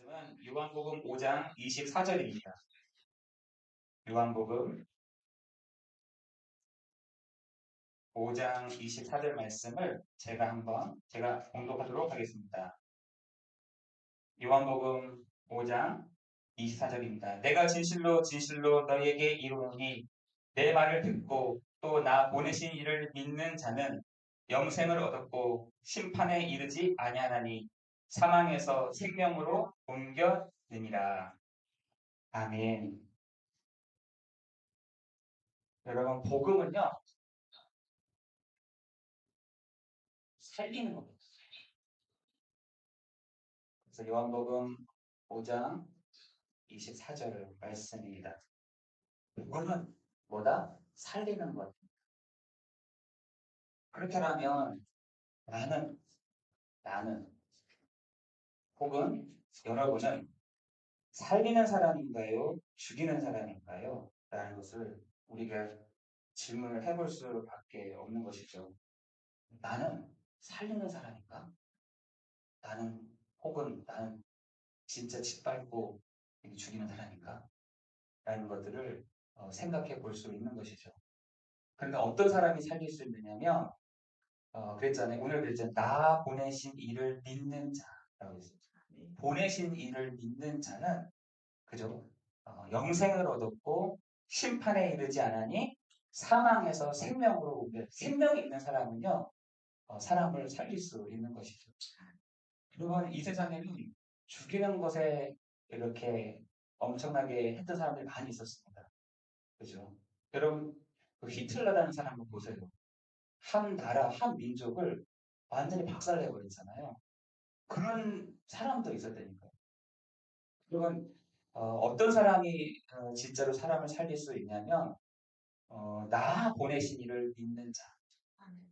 말씀은 요한복음 5장 24절입니다. 요한복음 5장 24절 말씀을 제가 공독하도록 하겠습니다. 요한복음 5장 24절입니다. 내가 진실로 진실로 너희에게 이르노니 내 말을 듣고 또 나 보내신 이를 믿는 자는 영생을 얻었고 심판에 이르지 아니하나니 사망에서 생명으로 옮겨지니라. 아멘. 여러분, 복음은요, 살리는 겁니다. 그래서 요한복음 5장 24절 말씀입니다. 복음은 뭐다? 살리는 것. 그렇게라면 나는 혹은 여러분은 살리는 사람인가요? 죽이는 사람인가요? 라는 것을 우리가 질문을 해볼 수밖에 없는 것이죠. 나는 살리는 사람인가? 나는 진짜 짓밟고 죽이는 사람인가? 라는 것들을 생각해 볼 수 있는 것이죠. 그런데 어떤 사람이 살릴 수 있느냐면, 그랬잖아요. 오늘 그랬잖아요. 나 보내신 이를 믿는 자라고 했어요. 보내신 이를 믿는 자는, 그죠? 영생을 얻었고, 심판에 이르지 않으니, 사망에서 생명으로 생명이 있는 사람은요, 사람을 살릴 수 있는 것이죠. 그러면 이 세상에는 죽이는 것에 이렇게 엄청나게 했던 사람들이 많이 있었습니다. 그죠? 여러분, 그 히틀러라는 사람을 보세요. 한 나라, 한 민족을 완전히 박살내버렸잖아요. 그런 사람도 있었다니까요. 그러면 어떤 사람이 진짜로 사람을 살릴 수 있냐면 나 보내신 이를 믿는 자,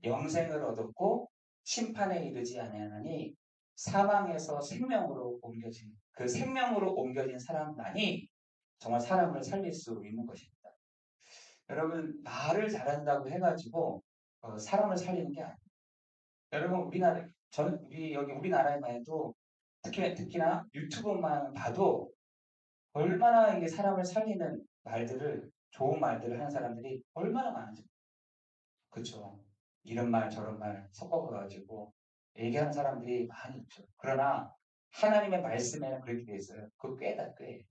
영생을 얻었고 심판에 이르지 아니하나니 사망에서 생명으로 옮겨진 그 생명으로 옮겨진 사람만이 정말 사람을 살릴 수 있는 것입니다. 여러분 말을 잘한다고 해가지고 사람을 살리는 게 아니에요. 여러분 우리 여기 우리나라에만 해도 특히나 유튜브만 봐도 얼마나 이게 사람을 살리는 말들을 좋은 말들을 하는 사람들이 얼마나 많은지 그렇죠. 이런 말 저런 말 섞어가지고 얘기하는 사람들이 많이 있죠. 그러나 하나님의 말씀에는 그렇게 돼 있어요. 그 꾀다 꽤.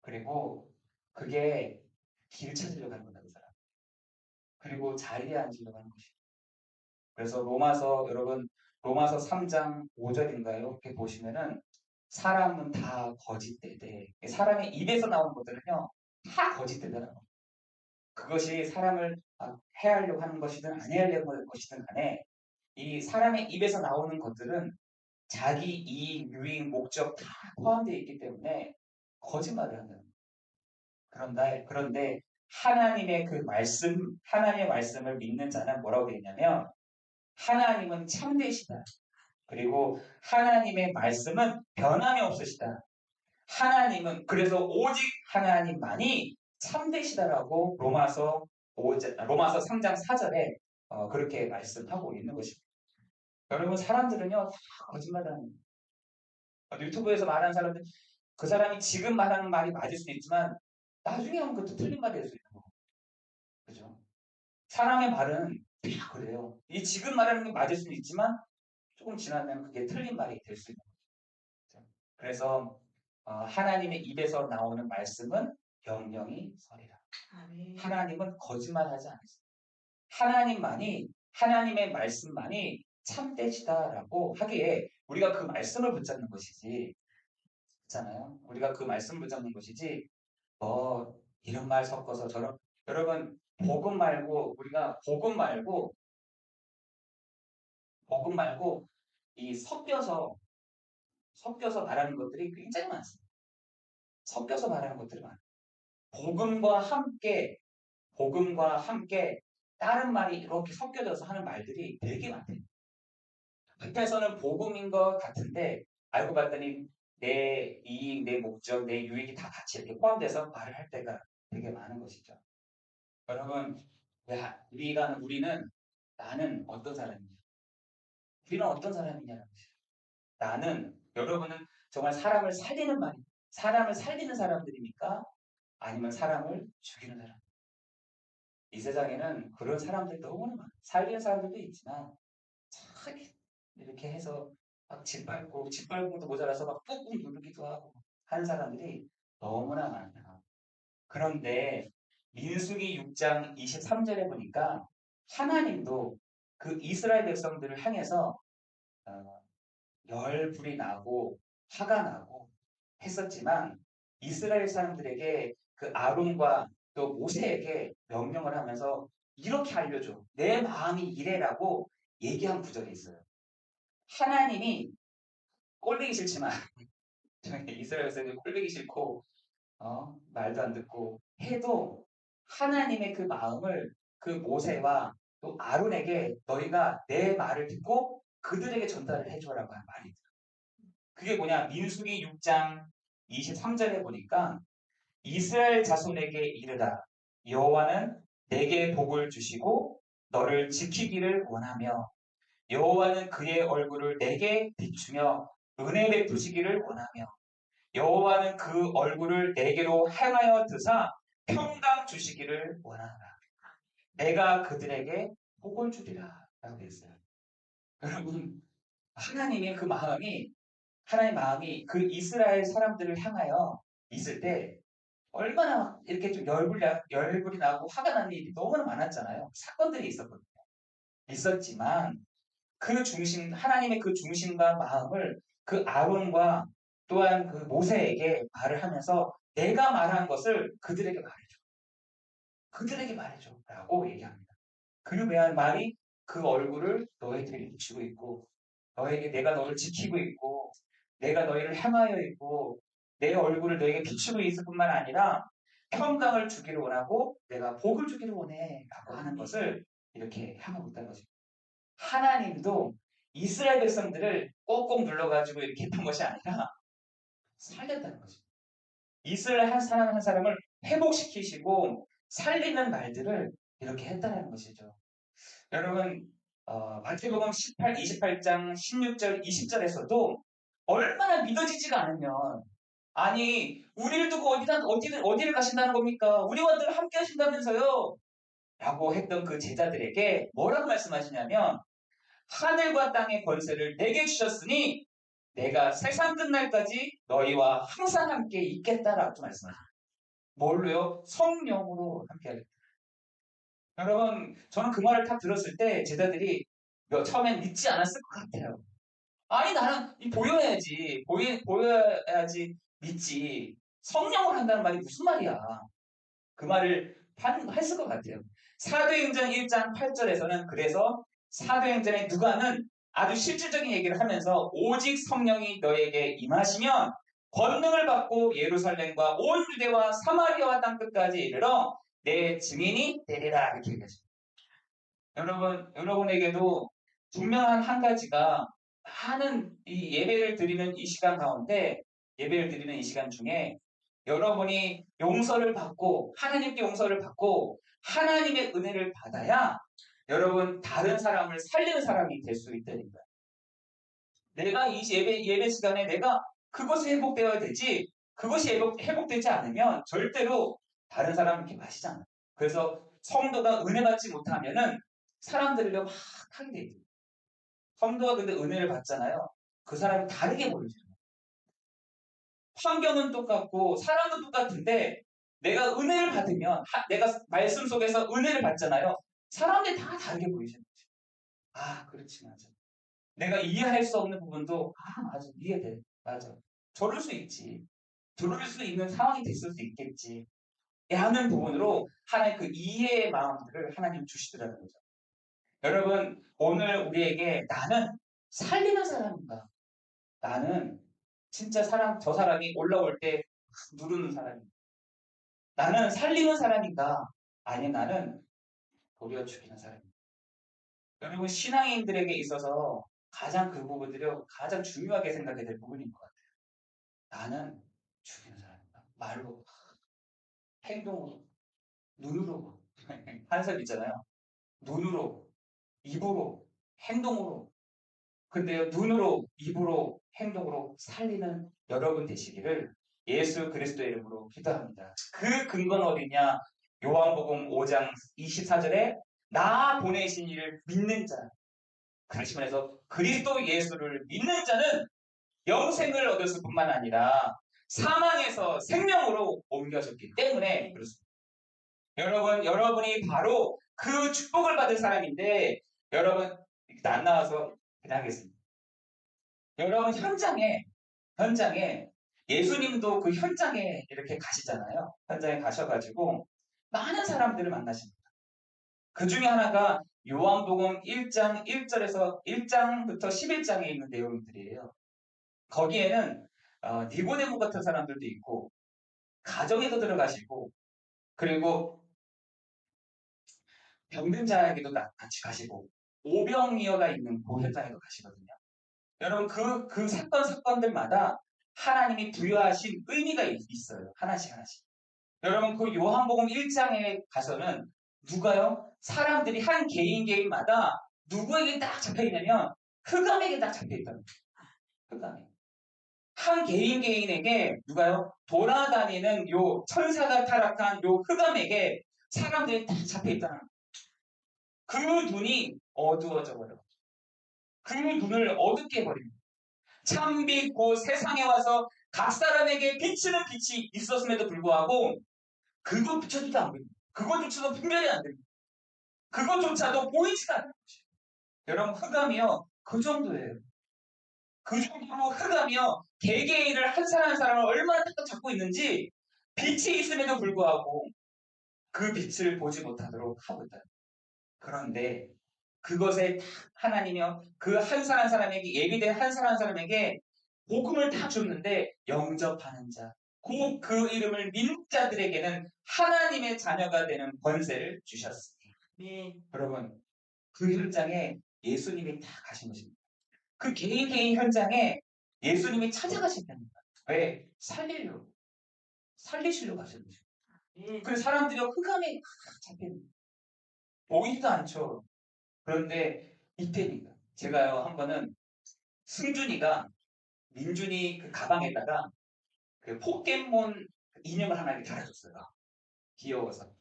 그리고 그게 길 찾으려고 하는 거다 그 사람. 그리고 자리에 앉으려고 하는 것이죠. 그래서 여러분 로마서 3장 5절인가요? 이렇게 보시면은 사람은 다 거짓되되 사람의 입에서 나오는 것들은요 다 거짓되더라고요. 그것이 사람을 해하려고 하는 것이든 안 해하려고 하는 것이든 간에 이 사람의 입에서 나오는 것들은 자기 이익, 유익, 목적 다 포함되어 있기 때문에 거짓말을 한다는 거예요. 그런데 하나님의 말씀을 믿는 자는 뭐라고 되어 있냐면 하나님은 참되시다. 그리고 하나님의 말씀은 변함이 없으시다. 그래서 오직 하나님만이 참되시다라고 로마서 3장 4절에 그렇게 말씀하고 있는 것입니다. 여러분, 사람들은요, 다 거짓말하는 유튜브에서 말하는 사람들, 그 사람이 지금 말하는 말이 맞을 수도 있지만, 나중에 하면 그것도 틀린 말이 될 수 있는 거고. 그죠? 사람의 말은 다 그래요. 이 지금 말하는 게 맞을 수는 있지만, 조금 지나면 그게 틀린 말이 될 수 있는 거죠. 그래서 하나님의 입에서 나오는 말씀은 영영이 서리라. 하나님은 거짓말하지 않으세요. 하나님의 말씀만이 참되시다라고 하기에 우리가 그 말씀을 붙잡는 것이지, 있잖아요. 우리가 그 말씀을 붙잡는 것이지, 이런 말 섞어서 여러분 복음 말고 이 섞여서 말하는 것들이 굉장히 많습니다. 섞여서 말하는 것들이 많아요. 복음과 함께 다른 말이 이렇게 섞여져서 하는 말들이 되게 많대요. 앞에서는 복음인 것 같은데 알고 봤더니 내 이익, 내 목적, 내 유익이 다 같이 이렇게 포함돼서 말을 할 때가 되게 많은 것이죠. 여러분, 우리는 나는 어떤 사람이냐? 우리는 어떤 사람이냐는 것이죠. 여러분은 정말 사람을 살리는 사람들입니까? 아니면 사람을 죽이는 사람? 이 세상에는 그런 사람들 너무나 많아요. 살리는 사람들도 있지만 참 이렇게 해서 막 짓밟고도 모자라서 막 꾹꾹 누르기도 하고 하는 사람들이 너무나 많다. 그런데 민수기 6장 23절에 보니까 하나님도 그 이스라엘 백성들을 향해서 어, 열불이 나고 화가 나고 했었지만 이스라엘 사람들에게 그 아론과 또 모세에게 명령을 하면서 이렇게 알려줘. 내 마음이 이래라고 얘기한 구절이 있어요. 하나님이 꼴보기 싫지만 이스라엘 백성들이 꼴보기 싫고 말도 안 듣고 해도 하나님의 그 마음을 그 모세와 또 아론에게 너희가 내 말을 듣고 그들에게 전달을 해줘라고 한 말이 있어요. 그게 뭐냐? 민수기 6장 23절에 보니까 이스라엘 자손에게 이르라. 여호와는 내게 복을 주시고 너를 지키기를 원하며 여호와는 그의 얼굴을 내게 비추며 은혜 베푸시기를 원하며 여호와는 그 얼굴을 내게로 향하여 드사 평강 주시기를 원하노라. 내가 그들에게 복을 주리라. 라고 했어요. 여러분, 하나님의 마음이 그 이스라엘 사람들을 향하여 있을 때 얼마나 이렇게 좀 열불이 나고 화가 나는 일이 너무나 많았잖아요. 사건들이 있었거든요. 있었지만 하나님의 그 중심과 마음을 그 아론과 또한 그 모세에게 말을 하면서 내가 말한 것을 그들에게 말해줘. 그들에게 말해줘. 라고 얘기합니다. 그리고 말이 그 얼굴을 너희들에게 비추고 있고 내가 너를 지키고 있고 내가 너희를 향하여 있고 내 얼굴을 너에게 비추고 있을 뿐만 아니라 평강을 주기를 원하고 내가 복을 주기를 원해 라고 하는 것을 이렇게 향하고 있다는 거죠. 하나님도 이스라엘 백성들을 꼭꼭 눌러가지고 이렇게 했던 것이 아니라 살렸다는 거죠. 이스라엘 한 사람 한 사람을 회복시키시고 살리는 말들을 이렇게 했다는 것이죠. 여러분 마태복음 28장 16절 20절에서도 얼마나 믿어지지가 않으면 아니 우리를 두고 어디를 가신다는 겁니까? 우리와 늘 함께 하신다면서요? 라고 했던 그 제자들에게 뭐라고 말씀하시냐면 하늘과 땅의 권세를 내게 주셨으니 내가 세상 끝날까지 너희와 항상 함께 있겠다라고 말씀하십니다. 뭘로요? 성령으로 함께 하겠다. 여러분 저는 그 말을 딱 들었을 때 제자들이 처음엔 믿지 않았을 것 같아요. 아니 나는 보여야지 믿지. 성령으로 한다는 말이 무슨 말이야. 그 말을 했을 것 같아요. 사도행전 1장 8절에서는 그래서 사도행전의 누가는 아주 실질적인 얘기를 하면서 오직 성령이 너에게 임하시면 권능을 받고 예루살렘과 온 유대와 사마리아와 땅끝까지 이르러 내 증인이 되리라 이렇게 얘기하십니다. 여러분에게도 분명한 한 가지가 많은 이 예배를 드리는 이 시간 가운데 예배를 드리는 이 시간 중에 여러분이 용서를 받고 하나님께 용서를 받고 하나님의 은혜를 받아야 여러분 다른 사람을 살리는 사람이 될 수 있다는 거예요. 내가 이 예배 시간에 내가 그것이 회복되어야 되지 그것이 회복되지 않으면 절대로 다른 사람을 이렇게 마시지 않아요. 그래서 성도가 은혜 받지 못하면은 사람들을 막 하게 돼요. 성도가 근데 은혜를 받잖아요. 그 사람이 다르게 보여져요. 환경은 똑같고 사람은 똑같은데 내가 은혜를 받으면 내가 말씀 속에서 은혜를 받잖아요. 사람들이 다 다르게 보이시는 거죠. 아, 그렇지, 맞아. 내가 이해할 수 없는 부분도 맞아, 이해돼. 맞아. 저럴 수 있지. 저럴 수 있는 상황이 됐을 수 있겠지. 하는 부분으로 하나님 그 이해의 마음들을 하나님 주시더라는 거죠. 여러분, 오늘 우리에게 나는 살리는 사람인가? 나는 진짜 저 사람이 올라올 때 누르는 사람인가? 나는 살리는 사람인가? 아니면 나는 도리어 죽이는 사람인가? 여러분, 신앙인들에게 있어서 가장 그 부분들이 가장 중요하게 생각해야 될 부분인 것 같아요. 나는 죽이는 사람인가? 말로, 행동으로, 눈으로. 한 사람 있잖아요. 눈으로, 입으로, 행동으로 근데요, 눈으로, 입으로, 행동으로 살리는 여러분 되시기를 예수 그리스도의 이름으로 기도합니다. 그 근거는 어디냐? 요한복음 5장 24절에 나 보내신 이를 믿는 자. 다시 말해서 그리스도 예수를 믿는 자는 영생을 얻을 뿐만 아니라 사망에서 생명으로 옮겨졌기 때문에 그렇습니다. 여러분이 바로 그 축복을 받은 사람인데, 여러분, 안 나와서 그냥 하겠습니다. 여러분, 현장에, 예수님도 그 현장에 이렇게 가시잖아요. 현장에 가셔가지고 많은 사람들을 만나십니다. 그 중에 하나가 요한복음 1장 1절에서 1장부터 11장에 있는 내용들이에요. 거기에는 니고데모 같은 사람들도 있고, 가정에도 들어가시고, 그리고 병든 자에게도 같이 가시고, 오병이어가 있는 그 현장에도 가시거든요. 여러분, 그 사건들마다 하나님이 부여하신 의미가 있어요. 하나씩 하나씩. 여러분, 그 요한복음 1장에 가서는 누가요? 사람들이 한 개인마다 누구에게 딱 잡혀있냐면 흑암에게 딱 잡혀있다는 거예요. 흑암에. 한 개인에게 누가요? 돌아다니는 요 천사가 타락한 요 흑암에게 사람들이 딱 잡혀있다는 거예요. 그 눈이 어두워져 버려. 그 눈을 어둡게 해버립니다. 참빛 그 세상에 와서 각 사람에게 비치는 빛이 있었음에도 불구하고 그것조차도 안 보입니다. 그것조차도 분별이 안 됩니다. 그것조차도 보이지가 않는 것이에요. 여러분, 흑암이요, 그 정도예요. 그 정도로 흑암이요, 개개인을 한 사람 한 사람을 얼마나 딱 잡고 있는지 빛이 있음에도 불구하고 그 빛을 보지 못하도록 하고 있다. 그런데 그것에 하나님이요, 그 한 사람 한 사람에게, 예비된 한 사람 한 사람에게 복음을 다 줬는데 영접하는 자, 그 이름을 믿는 자들에게는 하나님의 자녀가 되는 권세를 주셨습니다. 네. 여러분, 그 현장에 예수님이 다 가신 것입니다. 그 개인 현장에 예수님이 찾아가신답니다. 왜? 살리시려고 하시는 거죠. 그 사람들이 흑암에 잡혀있는 보이지도 않죠. 그런데 이때입니다. 제가요, 한 번은 승준이가 민준이 그 가방에다가 그 포켓몬 인형을 하나 이렇게 달아줬어요. 귀여워서.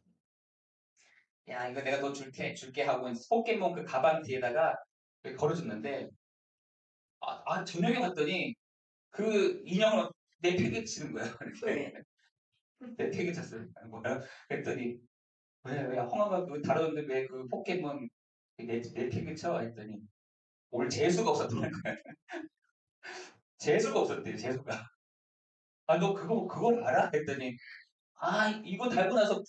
야, 이거 내가 너 줄게 하고 포켓몬 그 가방 뒤에다가 걸어줬는데, 저녁에 봤더니 그 인형을 내 팩에 치는 거예요. 이렇게. 내 팩에 쳤어요. 뭐야? 그랬더니, 왜, 홍아가 그거 다뤘는데 왜 그 포켓몬 내 팩에 쳐? 했더니, 오늘 재수가 없었다는 거야. 재수가 없었대요, 재수가. 너 그걸 알아? 했더니, 이거 달고 나서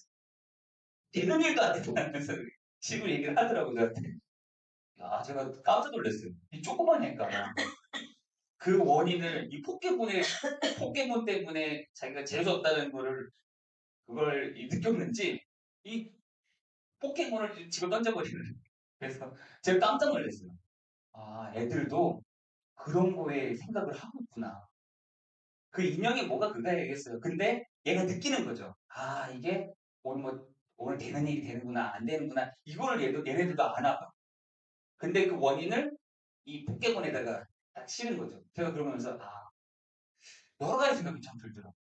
되는 일도 안 된다면서 식으로 얘기를 하더라고요, 저한테. 제가 깜짝 놀랐어요. 이 조그만 애가. 그 원인을, 이 포켓몬 때문에 자기가 재수없다는 그걸 느꼈는지, 이 포켓몬을 집어 던져버리는. 그래서 제가 깜짝 놀랐어요. 애들도 그런 거에 생각을 하고 있구나. 그 인형이 뭐가 그거야겠어요. 근데 얘가 느끼는 거죠. 이게 오늘 되는 일이 되는구나, 안 되는구나. 이거를 얘네들도 아나 봐. 근데 그 원인을 이 포켓몬에다가 딱 실은 거죠. 제가 그러면서, 여러 가지 생각이 참 들더라고요.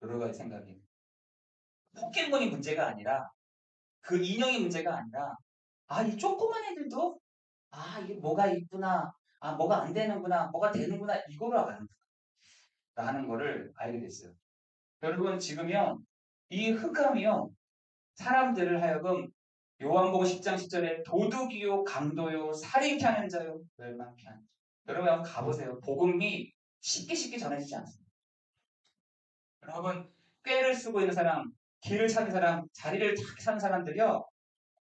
여러 가지 생각이. 포켓몬이 문제가 아니라, 그 인형이 문제가 아니라, 이 조그만 애들도, 이게 뭐가 있구나, 뭐가 안 되는구나, 뭐가 되는구나, 이거를 아는구나. 라는 거를 알게 됐어요. 여러분, 지금요, 이 흑암이요, 사람들을 하여금 요한복음 10장 10절에 도둑이요, 강도요, 살인케 하는 자요, 멸망케 하는 자. 여러분 한번 가보세요. 복음이 쉽게 전해지지 않습니다. 여러분, 꾀를 쓰고 있는 사람, 길을 찾는 사람, 자리를 탁 사는 사람들이요,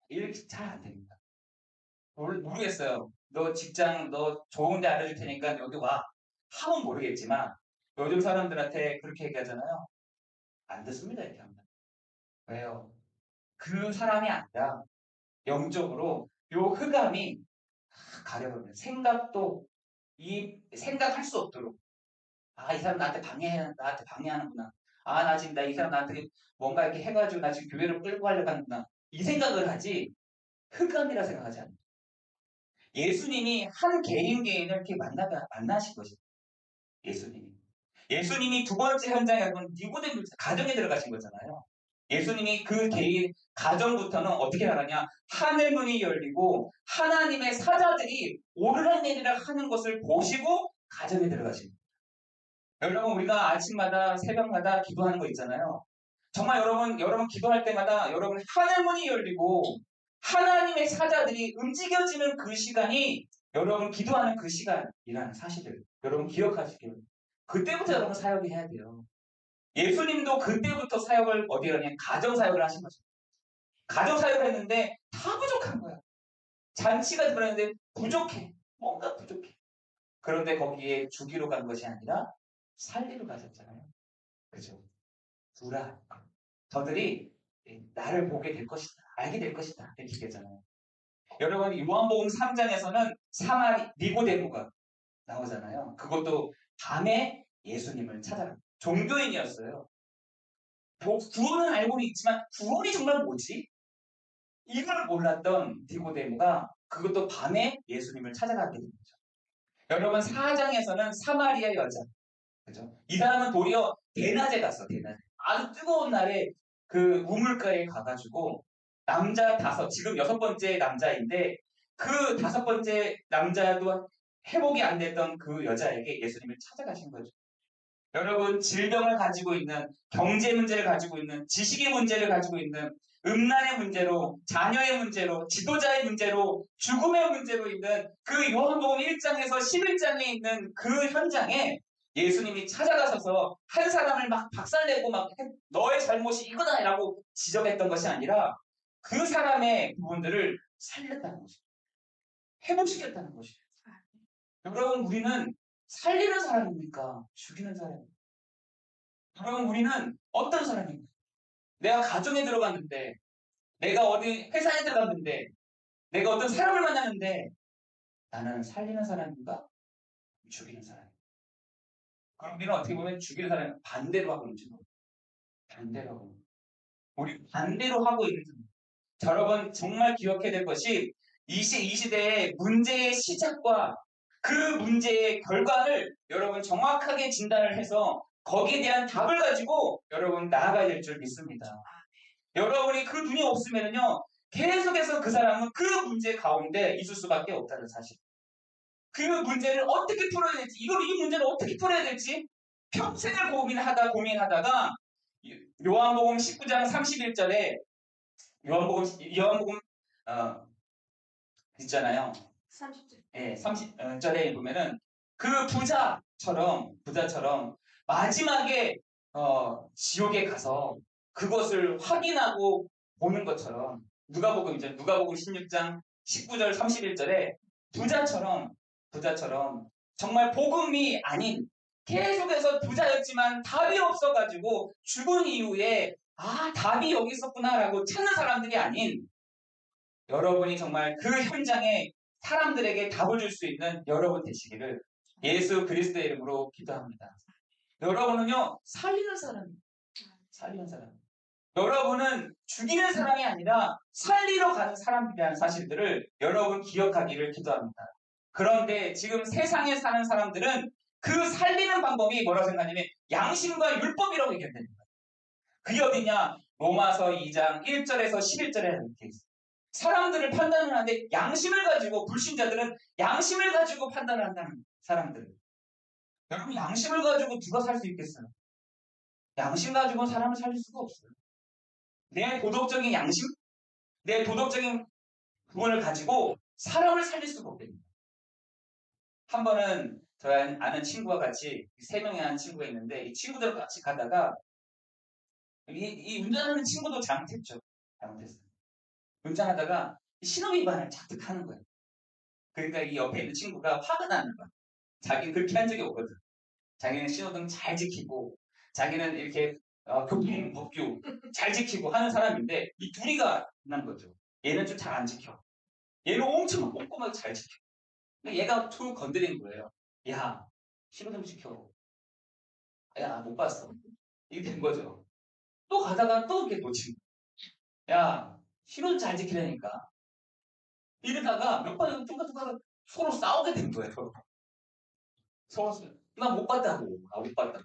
이렇게 잘 안 됩니다. 모르겠어요. 너 직장, 너 좋은데 알려줄 테니까 여기 와. 하면 모르겠지만, 요즘 사람들한테 그렇게 얘기하잖아요. 안 듣습니다, 이렇게 합니다. 왜요? 그 사람이 아니라, 영적으로 요 흑암이 가려버려요. 생각할 수 없도록. 이 사람 나한테 방해하는구나. 나 지금 이 사람 나한테 뭔가 이렇게 해가지고 나 지금 교회를 끌고 가려고 하는구나. 이 생각을 하지, 흑암이라 생각하지 않아요. 예수님이 한 개인을 이렇게 만나신 것이죠. 예수님이 두 번째 현장에 니고데모 가정에 들어가신 거잖아요. 예수님이 그 개인 가정부터는 어떻게 나가냐? 하늘 문이 열리고 하나님의 사자들이 오르락내리락 하는 것을 보시고 가정에 들어가신 거예요. 여러분, 우리가 아침마다 새벽마다 기도하는 거 있잖아요. 정말 여러분 기도할 때마다 여러분 하늘 문이 열리고 하나님의 사자들이 움직여지는 그 시간이 여러분 기도하는 그 시간이라는 사실을 여러분 기억하시길. 그때부터 여러분 사역을 해야 돼요. 예수님도 그때부터 사역을 어디 하냐? 가정 사역을 하신 거죠. 가정 사역을 했는데 다 부족한 거야. 잔치가 들어왔는데 부족해. 뭔가 부족해. 그런데 거기에 주기로 간 것이 아니라 살리러 가셨잖아요. 그죠? 두라. 저들이 나를 보게 될 것이다. 알게 될 것이다. 이렇게 얘기했잖아요. 여러분, 요한복음 3장에서는 사마리 니고데모가 나오잖아요. 그것도 밤에 예수님을 찾아갑니다. 종교인이었어요. 구원은 알고는 있지만 구원이 정말 뭐지? 이걸 몰랐던 니고데모가 그것도 밤에 예수님을 찾아가게 된 거죠. 여러분 4장에서는 사마리아 여자, 그죠? 이 사람은 도리어 대낮에 갔어. 대낮에 아주 뜨거운 날에 그 우물가에 가가지고 남자 다섯, 지금 여섯 번째 남자인데 그 다섯 번째 남자도 회복이 안 됐던 그 여자에게 예수님을 찾아가신 거죠. 여러분, 질병을 가지고 있는, 경제 문제를 가지고 있는, 지식의 문제를 가지고 있는, 음란의 문제로, 자녀의 문제로, 지도자의 문제로, 죽음의 문제로 있는 그 요한복음 1장에서 11장에 있는 그 현장에 예수님이 찾아가셔서 한 사람을 막 박살내고 막 너의 잘못이 이거다라고 지적했던 것이 아니라 그 사람의 부분들을 살렸다는 것이죠. 회복시켰다는 것이죠. 여러분, 우리는 살리는 사람입니까? 죽이는 사람입니까? 여러분, 우리는 어떤 사람입니까? 내가 가정에 들어갔는데, 내가 어디 회사에 들어갔는데, 내가 어떤 사람을 만났는데, 나는 살리는 사람인가? 죽이는 사람인가? 그럼 우리는 어떻게 보면 죽이는 사람은 반대로 하고 있는지 모르겠어요. 반대로 하고 있는. 우리 반대로 하고 있는 사람. 여러분, 정말 기억해야 될 것이 이 시대의 문제의 시작과 그 문제의 결과를 여러분 정확하게 진단을 해서 거기에 대한 답을 가지고 여러분 나아가야 될 줄 믿습니다. 여러분이 그 눈이 없으면요 계속해서 그 사람은 그 문제 가운데 있을 수밖에 없다는 사실. 그 문제를 어떻게 풀어야 될지, 이 문제를 어떻게 풀어야 될지 평생을 고민하다가 요한복음 19장 31절에 요한복음 어, 있잖아요. 30절. 예, 30절에 보면은 그 부자처럼 마지막에 지옥에 가서 그것을 확인하고 보는 것처럼 누가복음 16장 19절 31절에 부자처럼 정말 복음이 아닌 계속해서 부자였지만 답이 없어가지고 죽은 이후에 답이 여기 있었구나라고 찾는 사람들이 아닌 여러분이 정말 그 현장에 사람들에게 답을 줄 수 있는 여러분 되시기를 예수 그리스도의 이름으로 기도합니다. 여러분은요, 살리는 사람입니다. 살리는 사람. 여러분은 죽이는 사람이 아니라 살리러 가는 사람이라는 사실들을 여러분 기억하기를 기도합니다. 그런데 지금 세상에 사는 사람들은 그 살리는 방법이 뭐라고 생각하냐면 양심과 율법이라고 얘기합니다. 그게 어디냐? 로마서 2장 1절에서 11절에 이렇게 있어요. 사람들을 판단을 하는데 양심을 가지고 불신자들은 양심을 가지고 판단을 한다는 사람들. 여러분 양심을 가지고 누가 살 수 있겠어요? 양심 가지고는 사람을 살릴 수가 없어요. 내 도덕적인 양심, 내 도덕적인 부분을 가지고 사람을 살릴 수가 없답니다. 한 번은 저희 아는 친구와 같이 세 명의 아는 친구가 있는데 이 친구들 같이 가다가 이 운전하는 친구도 잘못했죠. 잘못했어요. 운전하다가 신호 위반을 자뜩 하는 거예요. 그러니까 이 옆에 있는 친구가 화가 나는 거야. 자기는 그렇게 한 적이 없거든. 자기는 신호등 잘 지키고, 자기는 이렇게 교통법규 잘 지키고 하는 사람인데, 이 둘이가 난 거죠. 얘는 좀 잘 안 지켜. 얘는 엄청 꼼꼼하게 잘 지켜. 근데 얘가 툭 건드린 거예요. 야, 신호등 지켜. 야, 못 봤어. 이게 된 거죠. 또 가다가 또 이렇게 놓친 거야. 야, 신호등 잘 지키라니까. 이러다가 몇 번 뚱가뚱가 서로 싸우게 된 거예요. 서로 나 못 봤다고. 못 봤다고.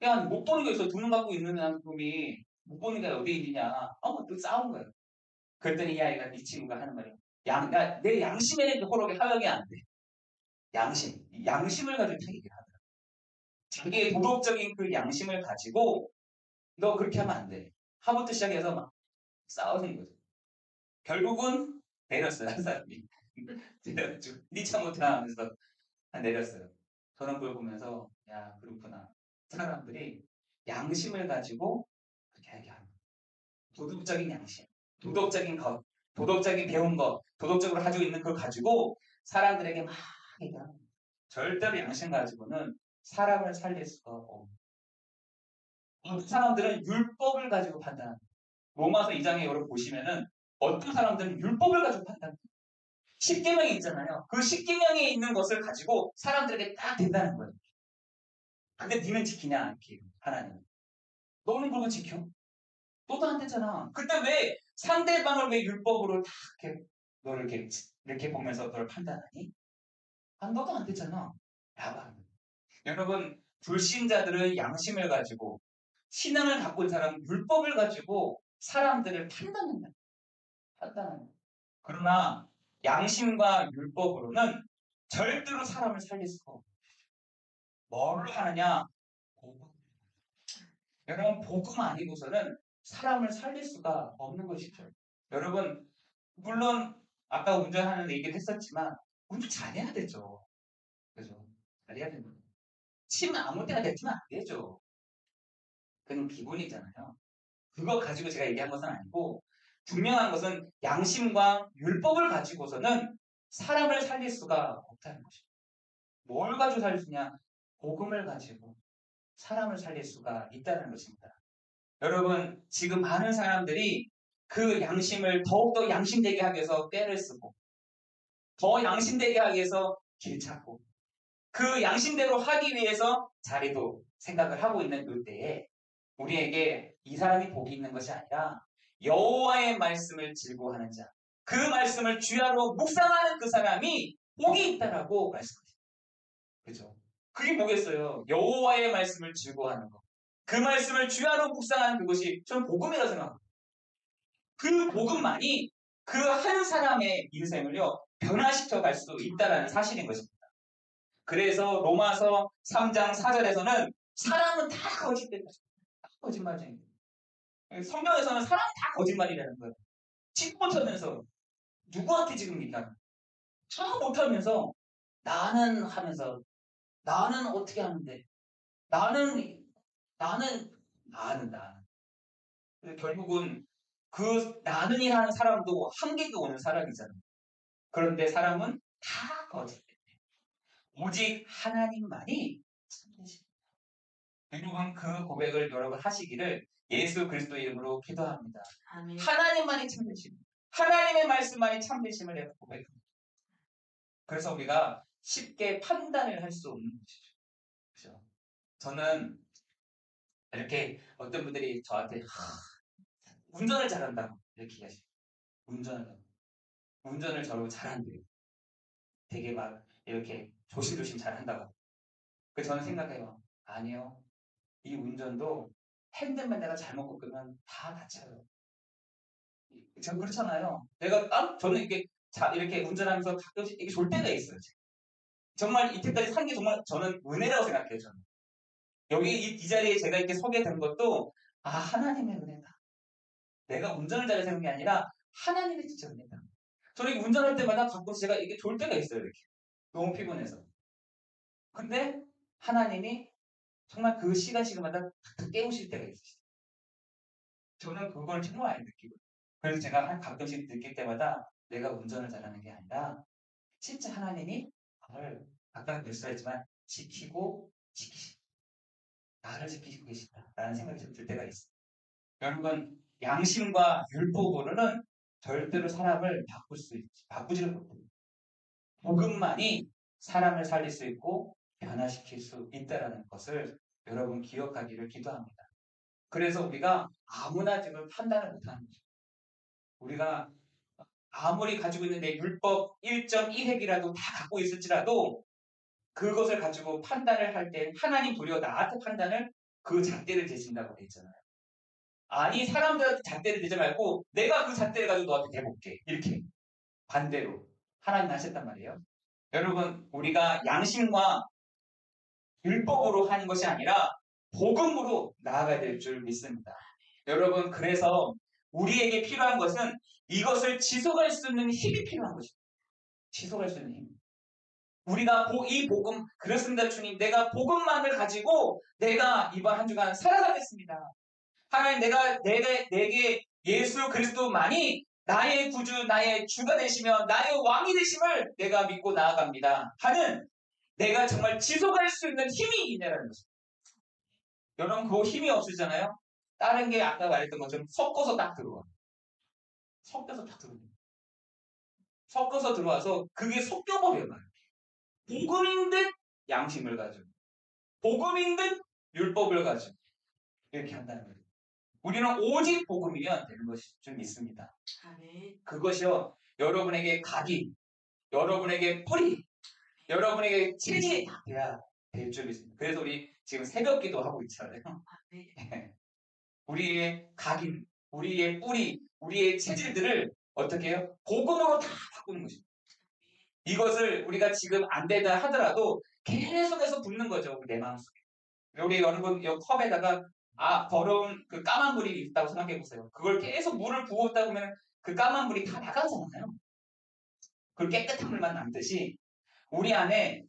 야, 못 보는 게 있어. 두 눈 갖고 있는 놈이 못 보는 게 어디 있느냐. 또 싸운 거예요. 그랬더니 이 아이가 네 친구가 하는 말이 내 양심에는 호록이 하역이 안 돼. 양심을 가지고 딱 얘기를 하더라. 자기의 도덕적인 그 양심을 가지고 너 그렇게 하면 안 돼. 하부터 시작해서 막 싸우는 거죠. 결국은 내렸어요, 한 사람이. 내려가지고 니 잘못해 하면서 내렸어요. 저는 그걸 보면서 야, 그렇구나. 사람들이 양심을 가지고 그렇게 얘기하는 거예요. 도덕적인 양심, 도덕적인 것, 도덕적인 배운 것, 도덕적으로 가지고 있는 걸 가지고 사람들에게 막 얘기하는 거예요. 절대로 양심 가지고는 사람을 살릴 수가 없고 어떤 사람들은 율법을 가지고 판단합니다. 로마서 2장에 여러분 보시면은 어떤 사람들은 율법을 가지고 판단합니다. 십계명이 있잖아요. 그 십계명에 있는 것을 가지고 사람들에게 딱 된다는 거예요. 근데 니는 지키냐? 이렇게 하나님. 너는 그거 지켜? 너도 안 되잖아. 근데 왜 상대방을 왜 율법으로 다 이렇게 너를 이렇게 보면서 너를 판단하니? 너도 안 되잖아. 라고 하는 거예요. 여러분, 불신자들은 양심을 가지고 신앙을 갖고 있는 사람은 율법을 가지고 사람들을 판단한다. 판단한다. 그러나 양심과 율법으로는 절대로 사람을 살릴 수가 없어요. 뭐를 하느냐? 복음. 여러분, 복음 아니고서는 사람을 살릴 수가 없는 것이죠. 여러분, 물론 아까 운전하는 얘기를 했었지만 운전 잘해야 되죠. 그죠? 잘해야 됩니다. 침 아무 때나 뱉으면 안 되죠. 그건 기본이잖아요. 그거 가지고 제가 얘기한 것은 아니고 분명한 것은 양심과 율법을 가지고서는 사람을 살릴 수가 없다는 것입니다. 뭘 가지고 살릴 수 있냐? 복음을 가지고 사람을 살릴 수가 있다는 것입니다. 여러분, 지금 많은 사람들이 그 양심을 더욱더 양심되게 하기 위해서 꾀를 쓰고 더 양심되게 하기 위해서 길 찾고 그 양심대로 하기 위해서 자리도 생각을 하고 있는 이때에 우리에게 이 사람이 복이 있는 것이 아니라 여호와의 말씀을 즐거워하는 자, 그 말씀을 주야로 묵상하는 그 사람이 복이 있다라고 말씀하십니다. 그죠? 그게 뭐겠어요? 여호와의 말씀을 즐거워하는 것. 그 말씀을 주야로 묵상하는 그것이 저는 복음이라고 생각합니다. 그 복음만이 그 한 사람의 인생을요 변화시켜 갈 수 있다는 사실인 것입니다. 그래서 로마서 3장 4절에서는 사람은 다 거짓된 것입니다. 거짓말쟁이. 성경에서는 사람이 다 거짓말이라는 거예요. 치 못하면서 누구한테 지금 얘기하는 차 못하면서 나는 하면서 나는 어떻게 하는데 나는 나는 결국은 그 나는이 하는 사람도 한계가 오는 사람이잖아요. 그런데 사람은 다 거짓. 오직 하나님만이 참되십니다. 여러분 그 고백을 여러분 하시기를 예수 그리스도 이름으로 기도합니다. 아멘. 하나님만이 참되십니다. 하나님의 말씀만이 참되심을 내가 고백합니다. 그래서 우리가 쉽게 판단을 할 수 없는 것이죠. 그렇죠? 저는 이렇게 어떤 분들이 저한테 운전을 잘한다고 이렇게 얘기하시죠. 운전을 저러고 잘한대요. 되게 막 이렇게 조심조심 잘한다고. 그래서 저는 생각해요. 아니요. 이 운전도 핸들만 내가 잘못 꺾으면 다 다쳐요. 저 그렇잖아요. 저는 이렇게 운전하면서 가끔씩 이게 졸 때가 있어요. 정말 이때까지 산 게 정말 저는 은혜라고 생각해요. 저는. 여기 이 자리에 제가 이렇게 서게 된 것도 하나님의 은혜다. 내가 운전을 잘해서 그런 게 아니라 하나님의 진짜 은혜다. 저는 운전할 때마다 가끔씩 제가 이게 졸 때가 있어요. 이렇게. 너무 피곤해서. 근데 하나님이 정말 그 시간마다 탁 깨우실 때가 있으시죠. 저는 그걸 정말 많이 느끼고 그래서 제가 가끔씩 느낄 때마다 내가 운전을 잘하는 게 아니라 진짜 하나님이 나를 아까 말씀했지만 나를 지키시고 계신다라는 생각이 좀 들 때가 있어요. 여러분 양심과 율법으로는 절대로 사람을 바꾸지를 못합니다. 복음만이 사람을 살릴 수 있고 변화시킬 수 있다는 것을 여러분 기억하기를 기도합니다. 그래서 우리가 아무나 지금 판단을 못하는 거죠. 우리가 아무리 가지고 있는 내 율법 1.1핵이라도 다 갖고 있을지라도 그것을 가지고 판단을 할 때 하나님 도리어 나한테 판단을 그 잣대를 대신다고 돼 있잖아요. 아니 사람들한테 잣대를 대지 말고 내가 그 잣대를 가지고 너한테 대볼게. 이렇게 반대로 하나님 하셨단 말이에요. 여러분 우리가 양심과 율법으로 하는 것이 아니라 복음으로 나아가야 될 줄 믿습니다. 여러분 그래서 우리에게 필요한 것은 이것을 지속할 수 있는 힘이 필요한 것입니다. 지속할 수 있는 힘. 우리가 이 복음 그렇습니다 주님 내가 복음만을 가지고 내가 이번 한 주간 살아가겠습니다. 하나님 내게 예수 그리스도만이 나의 구주 나의 주가 되시며 나의 왕이 되심을 내가 믿고 나아갑니다 하는 내가 정말 지속할 수 있는 힘이 있냐는 것입니다. 여러분 그 힘이 없으잖아요. 다른 게 아까 말했던 것처럼 섞어서 딱 들어와. 섞여서 딱 들어와. 섞어서 들어와서 그게 섞여버려요. 복음인 듯 양심을 가지고 복음인 듯 율법을 가지고 이렇게 한다는 거예요. 우리는 오직 복음이면 되는 것이 좀 믿습니다. 그것이요 여러분에게 각이 여러분에게 뿌리 여러분에게 체질이 다 돼야 될 줄 믿습니다. 그래서 우리 지금 새벽기도 하고 있잖아요. 우리의 각인 우리의 뿌리 우리의 체질들을 어떻게 해요? 복음으로 다 바꾸는 것입니다. 이것을 우리가 지금 안 되다 하더라도 계속해서 붓는 거죠. 내 마음속에. 우리 여러분 이 컵에다가 더러운 그 까만 물이 있다고 생각해 보세요. 그걸 계속 물을 부었다 보면 그 까만 물이 다 나가잖아요. 그 깨끗한 물만 남듯이 우리 안에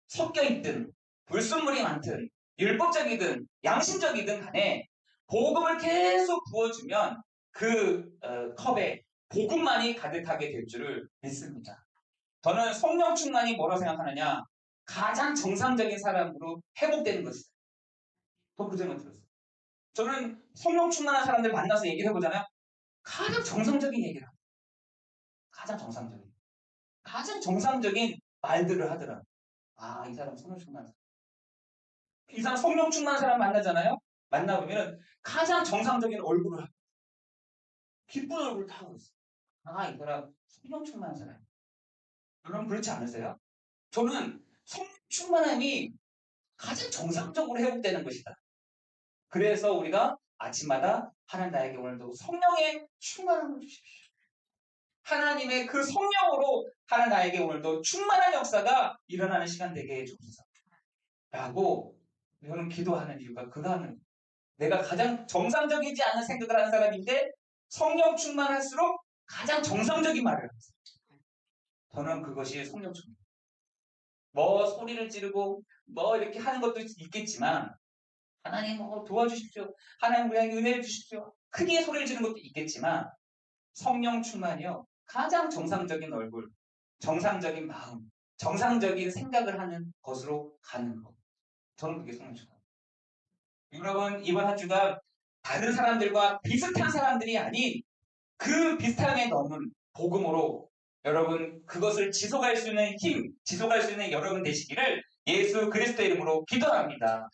섞여 있든 불순물이 많든 율법적이든 양심적이든 간에 복음을 계속 부어주면 그 컵에 복음만이 가득하게 될 줄을 믿습니다. 저는 성령 충만이 뭐라고 생각하느냐 가장 정상적인 사람으로 회복되는 것이다. 또 그 생각 들었어요. 저는 성령 충만한 사람들 만나서 얘기를 해보잖아요. 가장 정상적인 얘기를 합니다. 가장 정상적인 말들을 하더라. 이 사람 성령 충만한 사람. 이 사람 성령 충만한 사람 만나잖아요. 만나보면 가장 정상적인 얼굴을 하고 기쁜 얼굴을 다 하고 있어요. 이 사람 성령 충만한 사람. 여러분 그렇지 않으세요? 저는 성령 충만함이 가장 정상적으로 회복되는 것이다. 그래서 우리가 아침마다 하나님 나에게 오늘도 성령의 충만함을 주십시오. 하나님의 그 성령으로 하나님 나에게 오늘도 충만한 역사가 일어나는 시간 되게 해주옵소서. 라고 저는 기도하는 이유가 그거는 내가 가장 정상적이지 않은 생각을 하는 사람인데 성령 충만할수록 가장 정상적인 말을 합니다. 저는 그것이 성령 충만. 뭐 소리를 지르고 뭐 이렇게 하는 것도 있겠지만 하나님 도와주십시오. 하나님 우리에게 은혜를 주십시오. 크게 소리를 지르는 것도 있겠지만 성령 충만이요. 가장 정상적인 얼굴, 정상적인 마음, 정상적인 생각을 하는 것으로 가는 것. 저는 그게 성령 충만. 여러분 이번 한 주가 다른 사람들과 비슷한 사람들이 아닌 그 비슷함에 넘은 복음으로 여러분 그것을 지속할 수 있는 힘, 지속할 수 있는 여러분 되시기를 예수 그리스도의 이름으로 기도합니다.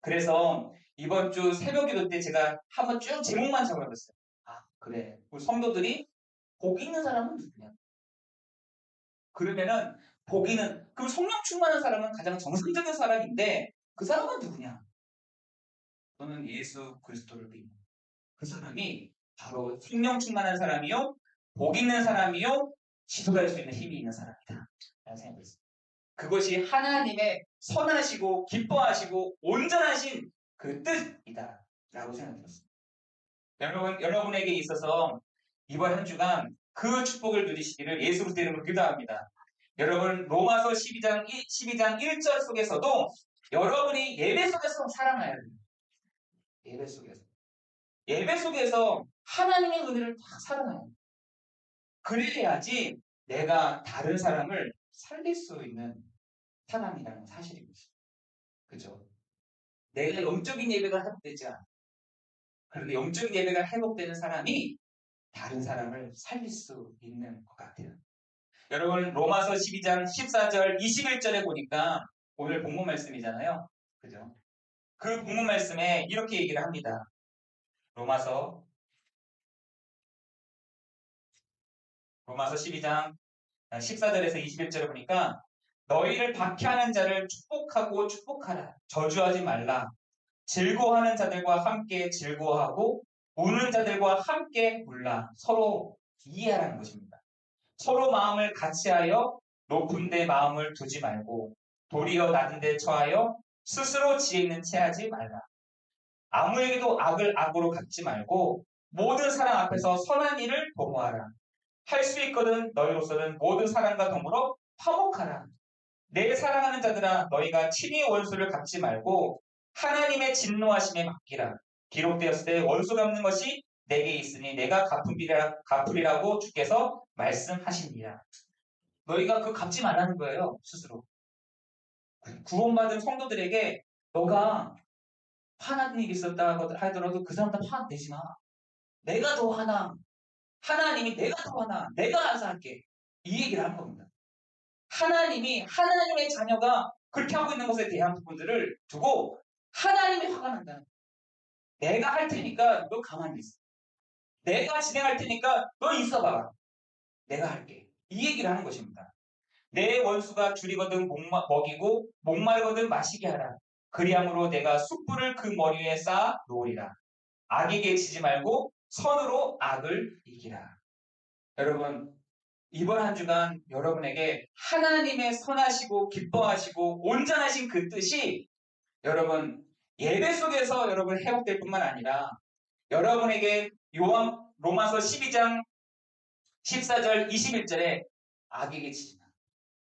그래서 이번 주 새벽기도 때 제가 한번 쭉 제목만 적어봤어요. 그래. 우리 성도들이 복 있는 사람은 누구냐? 그러면은 복 있는 그 성령 충만한 사람은 가장 정상적인 사람인데 그 사람은 누구냐? 저는 예수 그리스도를 믿는 그 사람이 바로 성령 충만한 사람이요, 복 있는 사람이요, 지속할 수 있는 힘이 있는 사람이다. 라는 생각을 했습니다. 그것이 하나님의 선하시고 기뻐하시고 온전하신 그 뜻이다. 라고 생각했습니다. 여러분에게 있어서 이번 한 주간 그 축복을 누리시기를 예수 그리스도 이름으로 기도합니다. 여러분 로마서 12장 1절 속에서도 여러분이 예배 속에서 살아나야 됩니다. 예배 속에서 하나님의 은혜를 딱 살아나야 됩니다. 그래야지 내가 다른 사람을 살릴 수 있는 사람이라는 사실입니다. 그죠? 내가 영적인 예배가 회복되지 않아. 그런데 영적인 예배가 회복되는 사람이 다른 사람을 살릴 수 있는 것 같아요. 여러분 로마서 12장 14절 21절에 보니까 오늘 본문 말씀이잖아요. 그죠? 그 본문 말씀에 이렇게 얘기를 합니다. 로마서 로마서 12장 14절에서 21절을 보니까 너희를 박해하는 자를 축복하고 축복하라. 저주하지 말라. 즐거워하는 자들과 함께 즐거워하고 우는 자들과 함께 울라. 서로 이해하라는 것입니다. 서로 마음을 같이하여 높은 데 마음을 두지 말고 도리어 낮은 데 처하여 스스로 지혜 있는 채 하지 말라. 아무에게도 악을 악으로 갚지 말고 모든 사람 앞에서 선한 일을 도모하라. 할 수 있거든 너희로서는 모든 사람과 더불어 화목하라. 내 사랑하는 자들아 너희가 친히 원수를 갚지 말고 하나님의 진노하심에 맡기라. 기록되었을 때 원수 갚는 것이 내게 있으니 내가 갚으리라고 주께서 말씀하십니다. 너희가 그 갚지 말라는 거예요. 스스로. 구원받은 성도들에게 너가 화난 일이 있었다 하더라도 그 사람한테 화 내지 마. 내가 더 화나. 하나님이 내가 더 화나. 내가 알아서 할게. 이 얘기를 하는 겁니다. 하나님이 하나님의 자녀가 그렇게 하고 있는 것에 대한 부분들을 두고 하나님이 화가 난다는 거예요. 내가 할 테니까 너 가만히 있어. 내가 진행할 테니까 너 있어봐. 내가 할게. 이 얘기를 하는 것입니다. 내 원수가 줄이거든 먹이고 목마르거든 마시게 하라. 그리함으로 내가 숯불을 그 머리 위에 쌓아 놓으리라. 악에게 지지 말고 선으로 악을 이기라. 여러분 이번 한 주간 여러분에게 하나님의 선하시고 기뻐하시고 온전하신 그 뜻이 여러분 예배 속에서 여러분 회복될 뿐만 아니라 여러분에게 로마서 12장 14절 21절에 악에게 지지 마.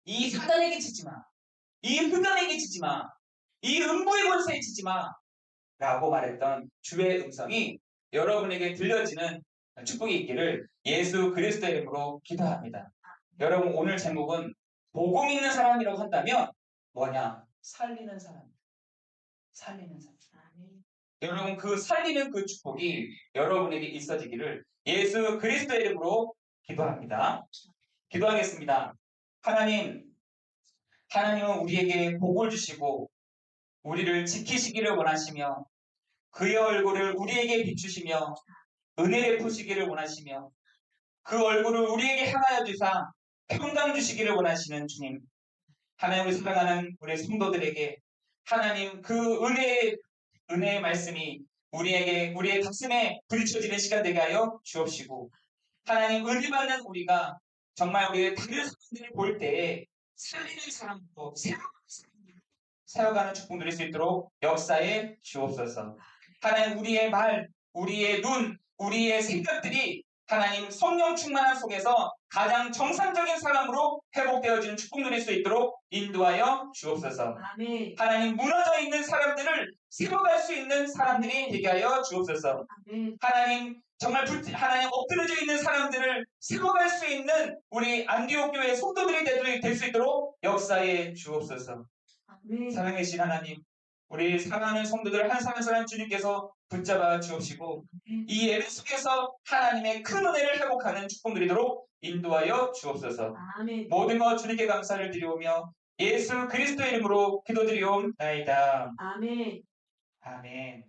이 사단에게 지지 마. 이 흑암에게 지지 마. 이 음부의 권세에 지지 마. 라고 말했던 주의 음성이 여러분에게 들려지는 축복이 있기를 예수 그리스도의 이름으로 기도합니다. 여러분 오늘 제목은 복음 있는 사람이라고 한다면 뭐냐? 살리는 사람. 살리는 사람. 여러분 그 살리는 그 축복이 여러분에게 있어지기를 예수 그리스도의 이름으로 기도합니다. 기도하겠습니다. 하나님은 우리에게 복을 주시고 우리를 지키시기를 원하시며 그의 얼굴을 우리에게 비추시며 은혜 베푸시기를 원하시며 그 얼굴을 우리에게 향하여 주사 평강 주시기를 원하시는 주님. 하나님을 사랑하는 우리 성도들에게 하나님 그 은혜의 말씀이 우리의 가슴에 부딪혀지는 시간 되게 하여 주옵시고 하나님 은혜 받는 우리가 정말 우리의 다른 사람들을 볼 때 살리는 사람으로 세워가는 축복 누릴 수 있도록 역사에 주옵소서. 하나님 우리의 말, 우리의 눈, 우리의 생각들이 하나님 성령 충만함 속에서 가장 정상적인 사람으로 회복되어지는 축복 누릴 수 있도록 인도하여 주옵소서. 아멘. 하나님 무너져 있는 사람들을 세워갈 수 있는 사람들이 되게 하여 주옵소서. 아멘. 하나님 정말 하나님 엎드려져 있는 사람들을 세워갈 수 있는 우리 안디옥 교회 성도들이 될 수 있도록 역사에 주옵소서. 아멘. 사랑해 주신 하나님, 우리 사랑하는 성도들 한 사람 한 사람 주님께서 붙잡아 주옵시고 이 예배 속에서 하나님의 큰 은혜를 회복하는 축복 누리도록 인도하여 주옵소서. 아멘. 모든 것 주님께 감사를 드리오며 예수 그리스도의 이름으로 기도드리옵나이다. 아멘. 아멘.